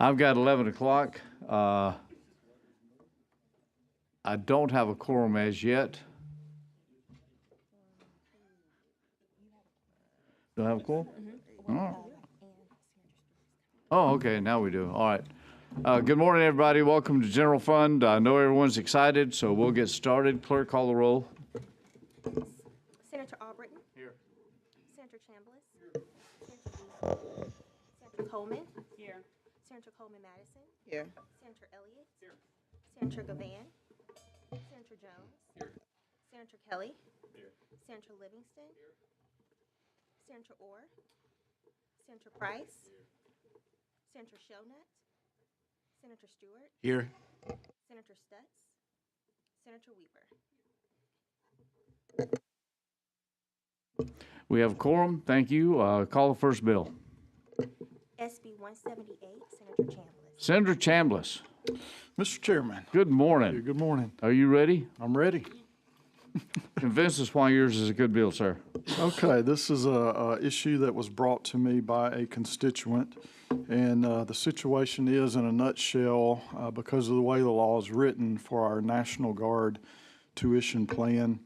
I've got 11 o'clock. I don't have a quorum as yet. Do I have a quorum? Oh, okay, now we do. All right. Good morning, everybody. Welcome to General Fund. I know everyone's excited, so we'll get started. Clerk, call the roll. Senator Albritton? Here. Senator Chambliss? Here. Senator Coleman? Here. Senator Coleman-Madison? Here. Senator Elliott? Here. Senator Gavan? Senator Jones? Here. Senator Kelly? Here. Senator Livingston? Here. Senator Orr? Senator Price? Here. Senator Shonut? Senator Stewart? Here. Senator Stutz? Senator Weaver? We have a quorum. Thank you. Call the first bill. SB 178, Senator Chambliss. Senator Chambliss. Mr. Chairman. Good morning. Good morning. Are you ready? I'm ready. Convince us why yours is a good bill, sir. Okay, this is a issue that was brought to me by a constituent, and the situation is, in a nutshell, because of the way the law is written for our National Guard tuition plan,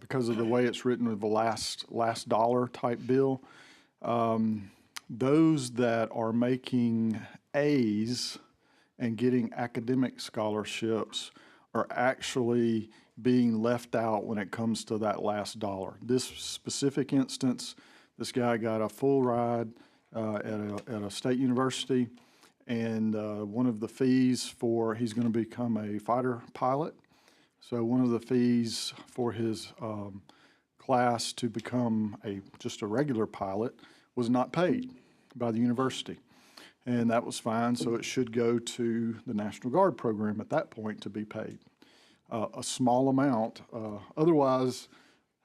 because of the way it's written with the last dollar type bill, those that are making A's and getting academic scholarships are actually being left out when it comes to that last dollar. This specific instance, this guy got a full ride at a state university, and one of the fees for, he's going to become a fighter pilot. So one of the fees for his class to become just a regular pilot was not paid by the university. And that was fine, so it should go to the National Guard program at that point to be paid. A small amount. Otherwise,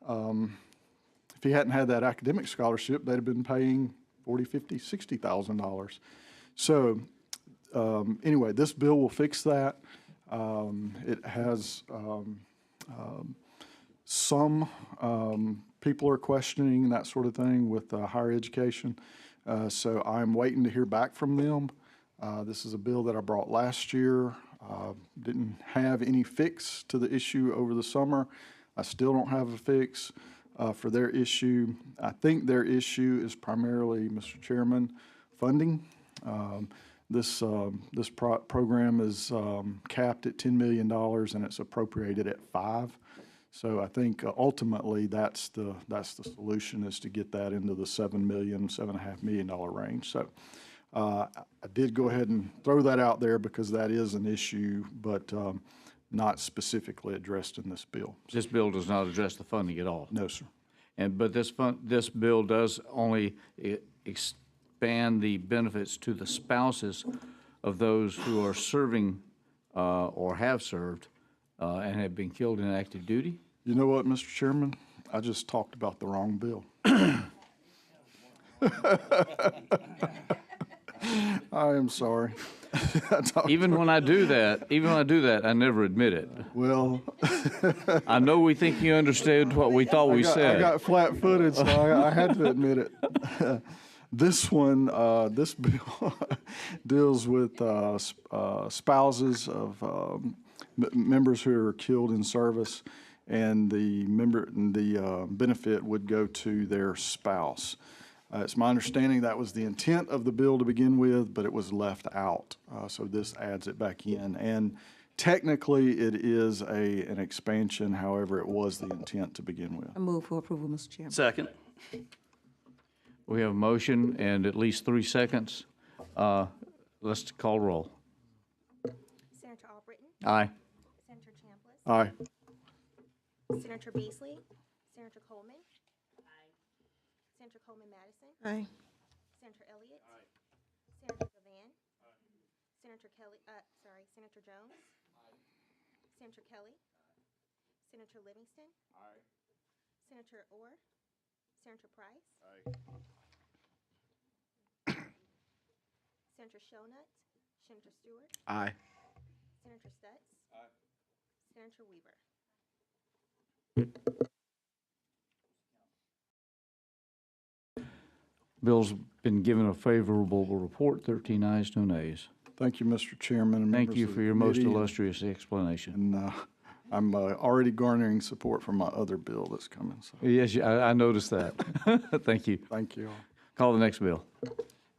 if he hadn't had that academic scholarship, they'd have been paying $40,000, $50,000, $60,000. So anyway, this bill will fix that. It has some people are questioning that sort of thing with higher education. So I'm waiting to hear back from them. This is a bill that I brought last year. Didn't have any fix to the issue over the summer. I still don't have a fix for their issue. I think their issue is primarily, Mr. Chairman, funding. This program is capped at $10 million and it's appropriated at $5 million. So I think ultimately that's the solution, is to get that into the $7 million, $7.5 million range. So I did go ahead and throw that out there because that is an issue, but not specifically addressed in this bill. This bill does not address the funding at all. No, sir. But this bill does only expand the benefits to the spouses of those who are serving or have served and have been killed in active duty. You know what, Mr. Chairman? I just talked about the wrong bill. I am sorry. Even when I do that, I never admit it. Well, I know we think you understood what we thought we said. I got flat-footed, so I had to admit it. This bill deals with spouses of members who are killed in service, and the benefit would go to their spouse. It's my understanding that was the intent of the bill to begin with, but it was left out. So this adds it back in. And technically, it is an expansion. However, it was the intent to begin with. I move for approval, Mr. Chairman. Second. We have a motion and at least 3 seconds. Let's call roll. Senator Albritton? Aye. Senator Chambliss? Aye. Senator Beasley? Senator Coleman? Aye. Senator Coleman-Madison? Aye. Senator Elliott? Aye. Senator Gavan? Aye. Senator Kelly, Senator Jones? Aye. Senator Kelly? Aye. Senator Livingston? Aye. Senator Orr? Senator Price? Aye. Senator Shonut? Senator Stewart? Aye. Senator Stutz? Aye. Senator Weaver? Bill's been given a favorable report, 13 ayes, no nays. Thank you, Mr. Chairman and Thank members you of the for your most committee, illustrious explanation. And I'm already garnering support for my other bill that's coming, so Yes, I noticed that. Thank you. thank you all. Call the next bill.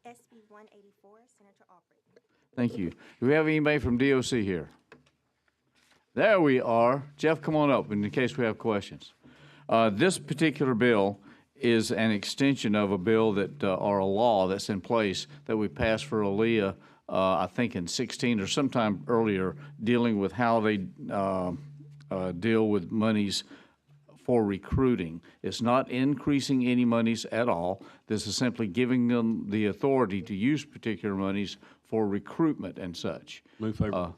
SB 184, Senator Aubrey. Thank you. Do we have anybody from DOC here? There we are. Jeff, come on up in case we have questions. This particular bill is an extension of a bill that, or a law that's in place that we passed for ALEA, I think in 16 or sometime earlier, dealing with how they deal with monies for recruiting. It's not increasing any monies at all. This is simply giving them the authority to use particular monies for recruitment and such. Move favorable.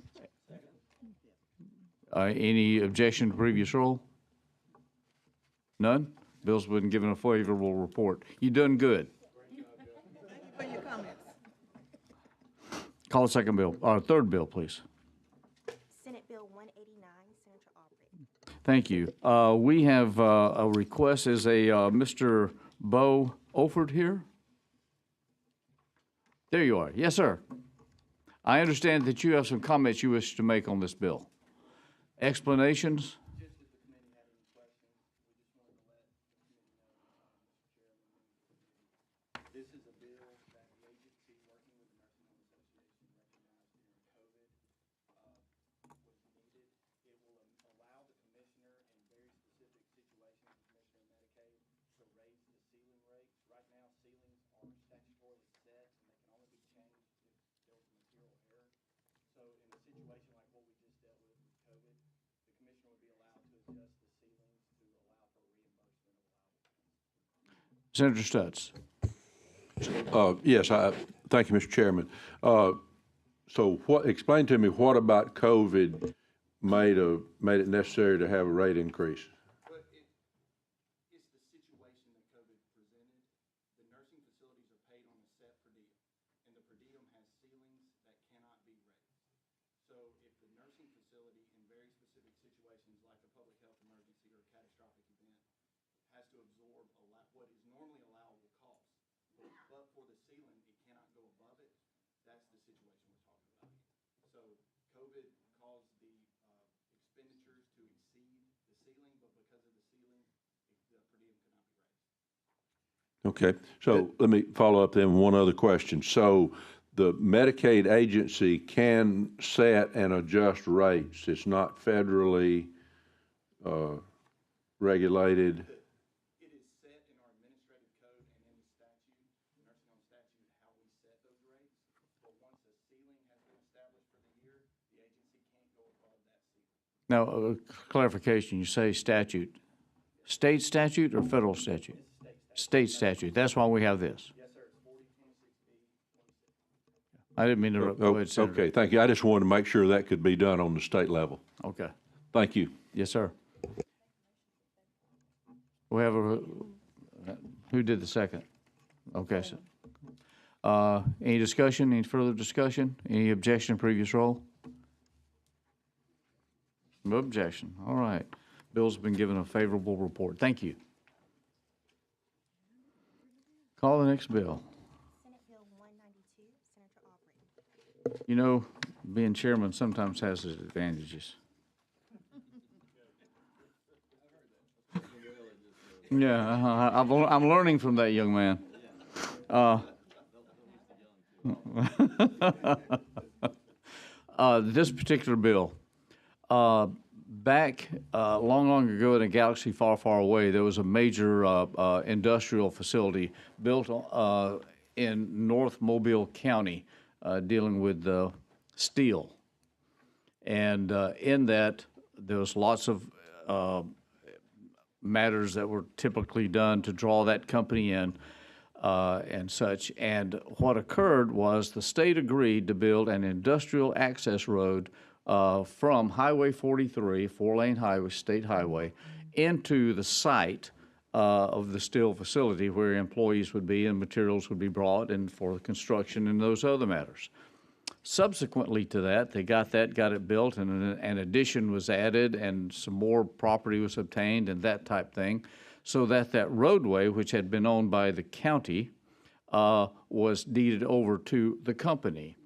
Any objection to previous rule? None? Bill's been given a favorable report. You done good. For your comments. Call the second bill, or third bill, please. Senate Bill 189, Senator Aubrey. Thank you. We have a request. Is a Mr. Bo Oford here? There you are. Yes, sir. I understand that you have some comments you wish to make on this bill. Explanations? This is a bill that the agency working with the Nursing Home Association recognized during COVID was needed. It will allow the commissioner in very specific situations, the commissioner of Medicaid, to raise the ceiling rates. Right now, ceilings are statutorily set and they can only be changed if there was a material error. So in a situation like what we just dealt with COVID, the commissioner would be allowed to adjust the ceilings to allow for reimbursement of allowable. Senator Stutz. Yes, thank you, Mr. Chairman. So explain to me, what about COVID made it necessary to have a rate increase? But it's the situation that COVID presented. The nursing facilities are paid on a set per diem, and the per diem has ceilings that cannot be raised. So if the nursing facility in very specific situations like a public health emergency or a catastrophic event has to absorb what is normally allowable cost, but for the ceiling, it cannot go above it, that's the situation we're talking about here. So COVID caused the expenditures to exceed the ceiling, but because of the ceiling, the per diem could not be raised. Okay, so let me follow up then with one other question. So the Medicaid agency can set and adjust rates. It's not federally regulated. It is set in our administrative code and in the statute, the nursing home statute, how we set those rates. But once a ceiling has been established for the year, the agency can't go above that ceiling. Now, clarification, you say statute. State statute or federal statute? State statute. That's why we have this. Yes, sir, it's 4026B. I didn't mean to go ahead, Senator. Okay, thank you. I just wanted to make sure that could be done on the state level. Okay. Thank you. Yes, sir. We have who did the second? Okay, so, any discussion, any further discussion? Any objection to previous roll? No objection. All right. Bill's been given a favorable report. Thank you. Call the next bill. Senate Bill 192, Senator Aubrey. You know, being chairman sometimes has its advantages. Yeah, I'm learning from that young man. This particular bill, back long ago in a galaxy far, far away, there was a major industrial facility built in North Mobile County dealing with steel. And in that, there was lots of matters that were typically done to draw that company in and such. And what occurred was the state agreed to build an industrial access road from Highway 43, four-lane highway, state highway, into the site of the steel facility where employees would be and materials would be brought and for the construction and those other matters. Subsequently to that, they got it built, and an addition was added, and some more property was obtained, and that type thing, so that roadway, which had been owned by the county, was deeded over to the company.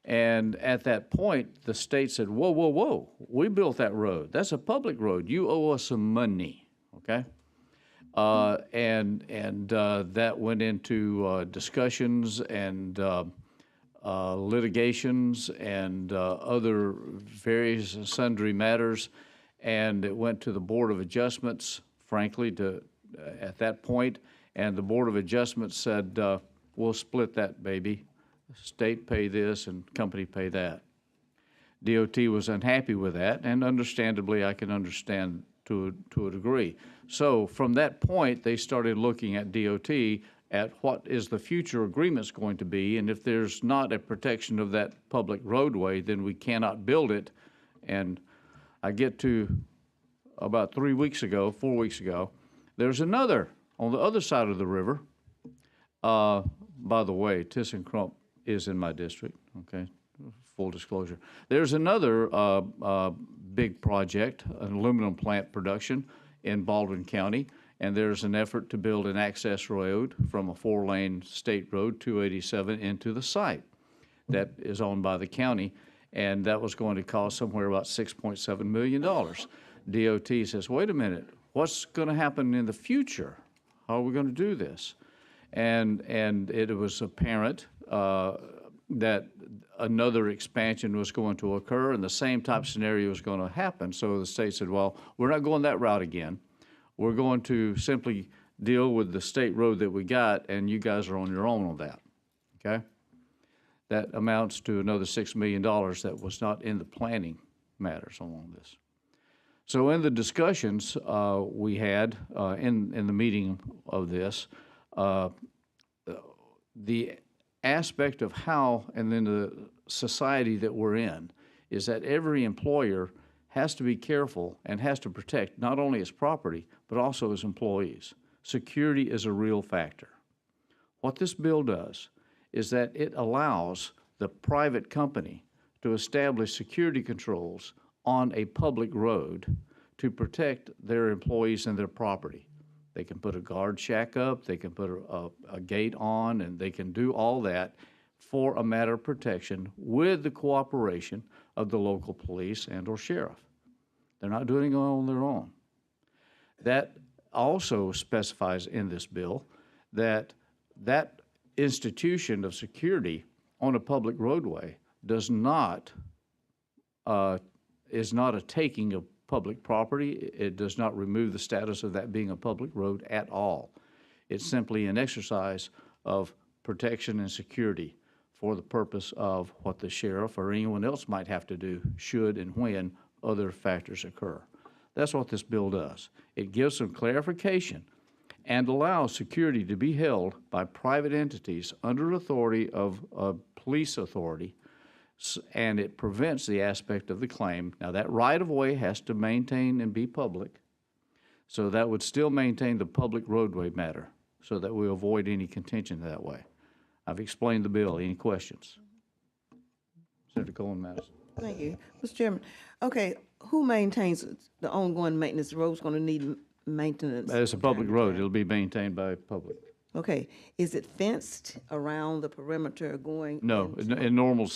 And at that point, the state said, whoa, whoa, whoa, we built that road. That's a public road. You owe us some money, okay? That went into discussions and litigations and other various and sundry matters, and it went to the Board of Adjustments, frankly, at that point, and the Board of Adjustments said, we'll split that baby. State pay this and company pay that. DOT was unhappy with that, and understandably, I can understand to a degree. So from that point, they started looking at DOT at what is the future agreements going to be, and if there's not a protection of that public roadway, then we cannot build it. And I get to about 4 weeks ago, there's another on the other side of the river. By the way, ThyssenKrupp is in my district, okay, full disclosure. There's another big project, an aluminum plant production in Baldwin County, and there's an effort to build an access road from a 4-lane state road, 287, into the site that is owned by the county, and that was going to cost somewhere about $6.7 million. DOT says, wait a minute, what's going to happen in the future? How are we going to do this? And it was apparent that another expansion was going to occur and the same type of scenario was going to happen. So the state said, well, we're not going that route again. We're going to simply deal with the state road that we got, and you guys are on your own on that, okay? That amounts to another $6 million that was not in the planning matters along this. So in the discussions we had in the meeting of this, the aspect of how, and then the society that we're in, is that every employer has to be careful and has to protect not only its property, but also its employees. Security is a real factor. What this bill does is that it allows the private company to establish security controls on a public road to protect their employees and their property. They can put a guard shack up, they can put a gate on, and they can do all that for a matter of protection with the cooperation of the local police and or sheriff. They're not doing it on their own. That also specifies in this bill that that institution of security on a public roadway is not a taking of public property. It does not remove the status of that being a public road at all. It's simply an exercise of protection and security for the purpose of what the sheriff or anyone else might have to do should and when other factors occur. That's what this bill does. It gives some clarification and allows security to be held by private entities under authority of police authority, and it prevents the aspect of the claim. Now, that right-of-way has to maintain and be public, so that would still maintain the public roadway matter so that we avoid any contention that way. I've explained the bill. Any questions? Senator Cohen Madison. Thank you. Mr. Chairman, okay, who maintains the ongoing maintenance? The road's going to need maintenance. It's a public road. It'll be maintained by public. Okay, is it fenced around the perimeter going? No, in normal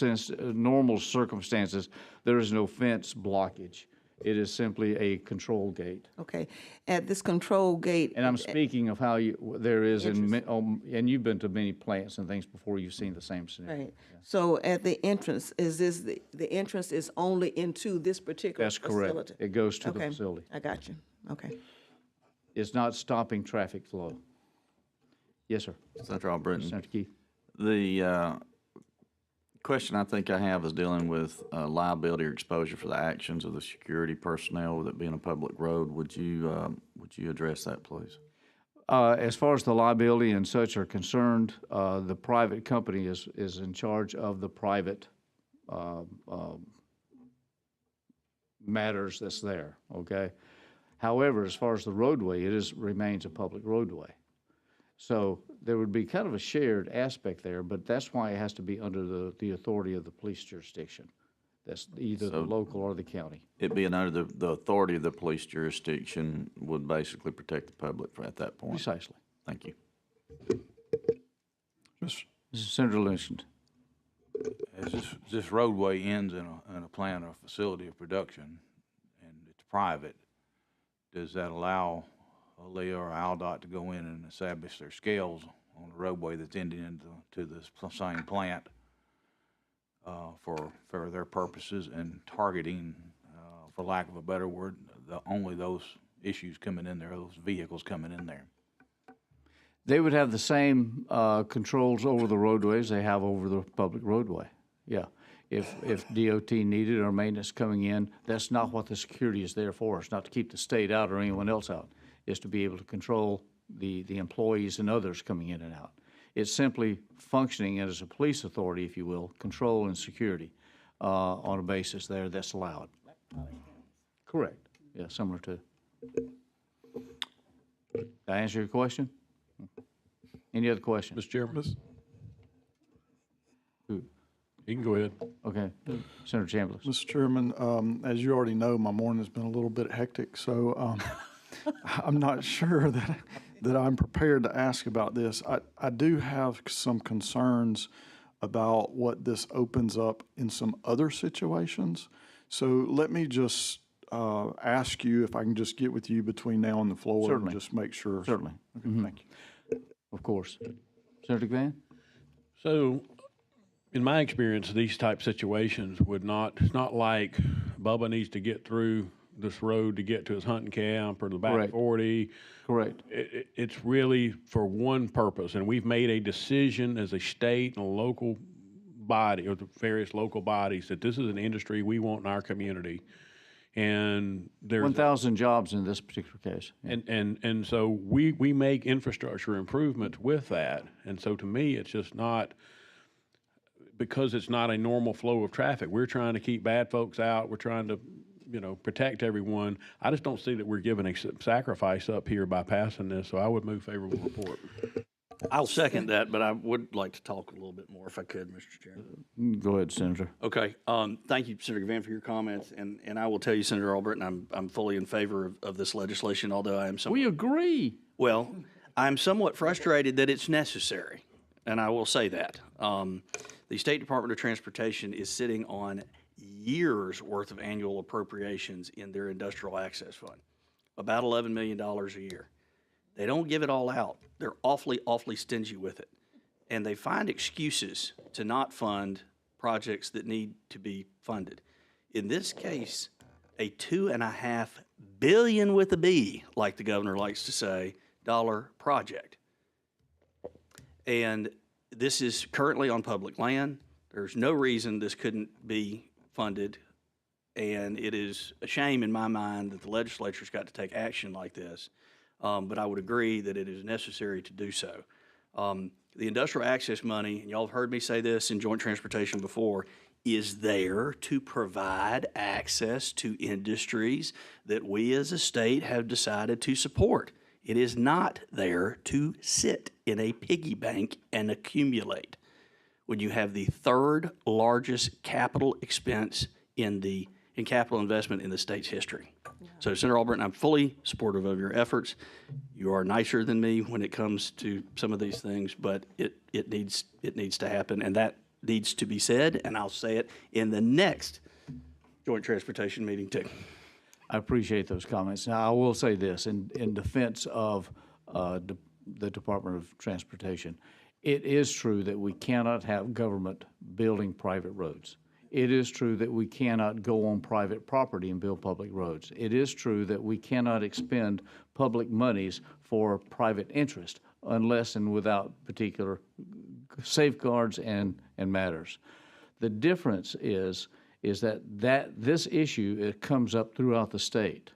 circumstances, there is no fence blockage. It is simply a control gate. Okay, at this control gate. And I'm speaking of how there is and you've been to many plants and things before, you've seen the same scenario. Right. So at the entrance, is this the entrance is only into this particular facility? That's correct. It goes to the facility. I got you. Okay. It's not stopping traffic flow. Yes, sir. Senator Albritton. Senator Keith. The question I think I have is dealing with liability or exposure for the actions of the security personnel, with it being a public road. Would you address that, please? As far as the liability and such are concerned, the private company is in charge of the private matters that's there, okay? However, as far as the roadway, it remains a public roadway. So there would be kind of a shared aspect there, but that's why it has to be under the authority of the police jurisdiction. That's either the local or the county. It being under the authority of the police jurisdiction would basically protect the public at that point. Precisely. Thank you. Senator Livingston. As this roadway ends in a plant or facility of production, and it's private, does that allow Leah or Aldot to go in and establish their scales on the roadway that's ending into this same plant for their purposes and targeting, for lack of a better word, only those issues coming in there, those vehicles coming in there? They would have the same controls over the roadways they have over the public roadway. Yeah. If DOT needed or maintenance coming in, that's not what the security is there for. It's not to keep the state out or anyone else out. It's to be able to control the employees and others coming in and out. It's simply functioning as a police authority, if you will, control and security on a basis there that's allowed. Correct. Yeah, similar to. Did I answer your question? Any other questions? Mr. Chairman? Who? You can go ahead. Okay. Senator Chambliss. Mr. Chairman, as you already know, my morning's been a little bit hectic, so I'm not sure that I'm prepared to ask about this. I do have some concerns about what this opens up in some other situations. So let me just ask you if I can just get with you between now and the floor. Certainly. And just make sure. Certainly. Okay, thank you. Of course. Senator Van? So, in my experience, these type situations it's not like Bubba needs to get through this road to get to his hunting camp or the back Correct. 40. Correct. It's really for one purpose, and we've made a decision as a state and a local body, or the various local bodies, that this is an industry we want in our community. And there's 1,000 jobs in this particular case. Yeah. and so we make infrastructure improvements with that. And so to me, it's just not, because it's not a normal flow of traffic. We're trying to keep bad folks out. We're trying to, protect everyone. I just don't see that we're giving a sacrifice up here by passing this. So I would move favorable report. I'll second that, but I would like to talk a little bit more if I could, Mr. Chairman. Go ahead, Senator. Okay. Thank you, Senator Van, for your comments. And I will tell you, Senator Albritton, I'm fully in favor of this legislation, although I am somewhat, We agree. well, I'm somewhat frustrated that it's necessary, and I will say that. The State Department of Transportation is sitting on years' worth of annual appropriations in their Industrial Access Fund, about $11 million a year. They don't give it all out. They're awfully, awfully stingy with it. And they find excuses to not fund projects that need to be funded. In this case, a $2.5 billion with a B, like the governor likes to say, dollar project. And this is currently on public land. There's no reason this couldn't be funded. And it is a shame in my mind that the legislature's got to take action like this. But I would agree that it is necessary to do so. The industrial access money, and y'all have heard me say this in joint transportation before, is there to provide access to industries that we as a state have decided to support. It is not there to sit in a piggy bank and accumulate. When you have the third largest capital expense in capital investment in the state's history. So, Senator Albritton, I'm fully supportive of your efforts. You are nicer than me when it comes to some of these things, but it needs to happen, and that needs to be said, and I'll say it in the next joint transportation meeting too. I appreciate those comments. Now, I will say this in defense of the Department of Transportation. It is true that we cannot have government building private roads. It is true that we cannot go on private property and build public roads. It is true that we cannot expend public monies for private interest unless and without particular safeguards and matters. The difference is that this issue, it comes up throughout the state.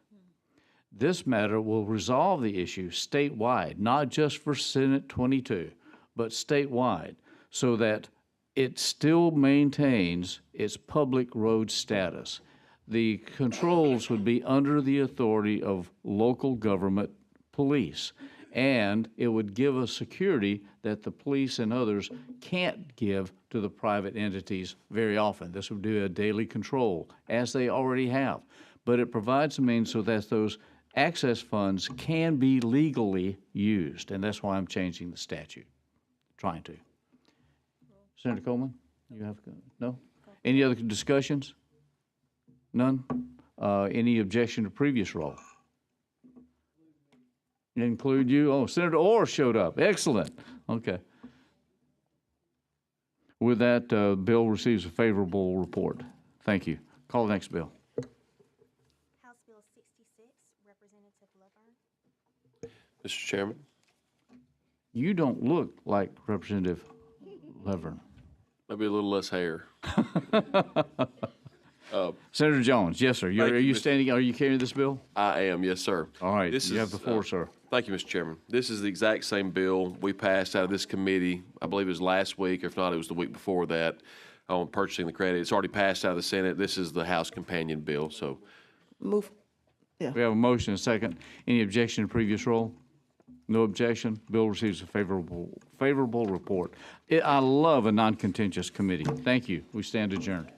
This matter will resolve the issue statewide, not just for Senate 22, but statewide, so that it still maintains its public road status. The controls would be under the authority of local government police, and it would give us security that the police and others can't give to the private entities very often. This would do a daily control, as they already have. But it provides a means so that those access funds can be legally used, and that's why I'm changing the statute, trying to. Senator Coleman, you have, no? Any other discussions? None? Any objection to previous roll? Include you? Oh, Senator Orr showed up. Excellent. Okay. With that, bill receives a favorable report. Thank you. Call the next bill. House Bill 66, Representative Laverne. Mr. Chairman, You don't look like Representative Laverne. maybe a little less hair. Senator Jones, yes, sir. Are you standing, are you carrying this bill? I am, yes, sir. All right, This you have is, the floor, sir. Thank you, Mr. Chairman. This is the exact same bill we passed out of this committee, I believe it was last week, if not, it was the week before that, on purchasing the credit. It's already passed out of the Senate. This is the House companion bill, so. Move, We have a motion and a second. Any objection to previous roll? No objection. Bill receives a favorable report. I love a non-contentious committee. Thank you. We stand adjourned.